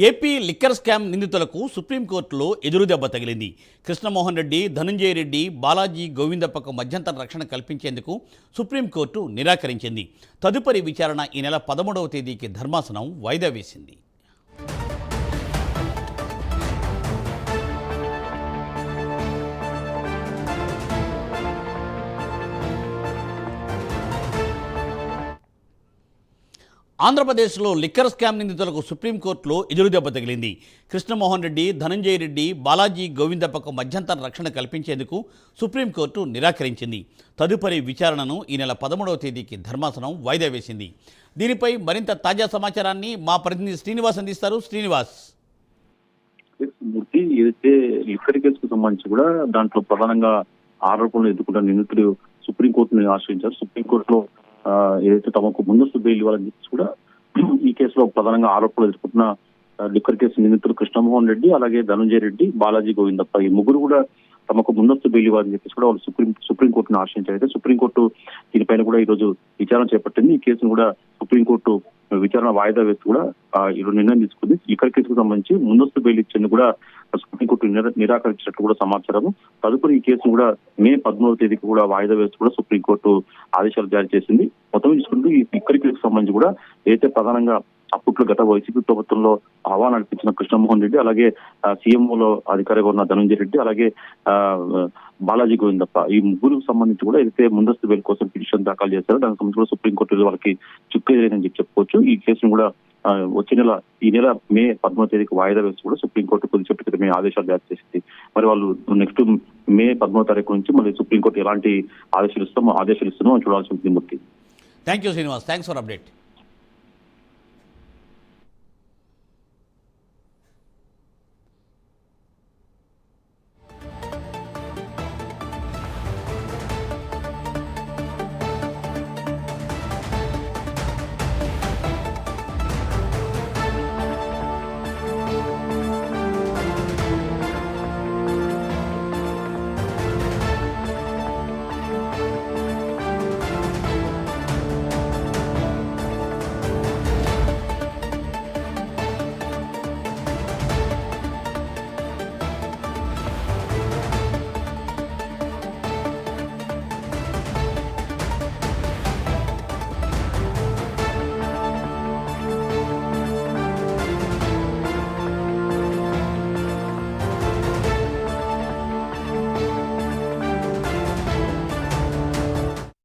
AP liquor scam నిందితులకు సుప్రీంకోర్టులో ఎదురుదెబ్బ తగిలింది. కృష్ణమోహన్ రెడ్డి, ధనంజయ రెడ్డి, బాలాజీ గోవిందప్పకు మధ్యంతర రక్షణ కల్పించేందుకు సుప్రీంకోర్టు నిరాకరించింది. తదుపరి విచారణ ఈ నెల 13వ తేదీకి ధర్మాసనం వాయిదా వేసింది. ఆంధ్రప్రదేశ్లో లిక్కర్ స్కామ్ నిందితులకు సుప్రీంకోర్టులో ఎదురుదెబ్బ తగిలింది. కృష్ణమోహన్ రెడ్డి, ధనంజయ రెడ్డి, బాలాజీ గోవిందప్పకు మధ్యంతర రక్షణ కల్పించేందుకు సుప్రీంకోర్టు నిరాకరించింది. తదుపరి విచారణను ఈ నెల 13వ తేదీకి ధర్మాసనం వాయిదా వేసింది. దీనిపై మరింత తాజా సమాచారాన్ని మా ప్రతినిధి శ్రీనివాస్ అందిస్తారు. శ్రీనివాస్, మూర్తి, ఏదైతే లిక్కర్ కేసుకు సంబంధించి కూడా దాంట్లో ప్రధానంగా ఆరోపణలు ఎదుర్కొంటున్న నిందితులు సుప్రీంకోర్టుని ఆశ్రయించారు. సుప్రీంకోర్టులో ఏదైతే తమకు ముందస్తు బెయిల్ ఇవ్వాలని చెప్పి కూడా ఈ కేసులో ప్రధానంగా ఆరోపణలు ఎదుర్కొంటున్న లిక్కర్ కేసు నిందితులు కృష్ణమోహన్ రెడ్డి, అలాగే ధనంజయ రెడ్డి, బాలాజీ గోవిందప్ప ఈ ముగ్గురు కూడా తమకు ముందస్తు బెయిల్ ఇవ్వాలని చెప్పేసి కూడా వాళ్ళు సుప్రీంకోర్టును ఆశ్రయించారు. అయితే సుప్రీంకోర్టు దీనిపైన కూడా ఈ రోజు విచారణ చేపట్టింది. ఈ కేసును కూడా సుప్రీంకోర్టు విచారణ వాయిదా వేస్తూ కూడా ఈరోజు నిర్ణయం తీసుకుంది. లిక్కర్ కేసుకు సంబంధించి ముందస్తు బెయిల్ ఇచ్చేందుకు కూడా సుప్రీంకోర్టు నిరాకరించినట్లు కూడా సమాచారం. తదుపరి ఈ కేసును కూడా మే 13వ తేదీకి కూడా వాయిదా వేస్తూ కూడా సుప్రీంకోర్టు ఆదేశాలు జారీ చేసింది. మొత్తం చూసుకుంటూ ఈ లిక్కర్ కేసుకు సంబంధించి కూడా ఏదైతే ప్రధానంగా అప్పట్లో గత వైసీపీ ప్రభుత్వంలో హవా నడిపించిన కృష్ణమోహన్ రెడ్డి, అలాగే సీఎంఓలో అధికారిగా ఉన్న ధనంజయ రెడ్డి, అలాగే బాలాజీ గోవిందప్ప ఈ ముగ్గురికి సంబంధించి కూడా ఏదైతే ముందస్తు బెయిల్ కోసం పిటిషన్ దాఖలు చేశారో దానికి సంబంధించి కూడా సుప్రీంకోర్టు వాళ్ళకి చుక్కేదని చెప్పుకోవచ్చు. ఈ కేసును కూడా ఈ నెల మే 13వ తేదీకి వాయిదా వేసి కూడా సుప్రీంకోర్టు కొద్దిసేపటి క్రితమే ఆదేశాలు జారీ చేసింది. మరి వాళ్ళు నెక్స్ట్ మే 13వ తారీఖు నుంచి మళ్ళీ సుప్రీంకోర్టు ఎలాంటి ఆదేశాలు ఇస్తుందో చూడాల్సి ఉంటుంది. Murthy, thank you Srinivas, thanks for update.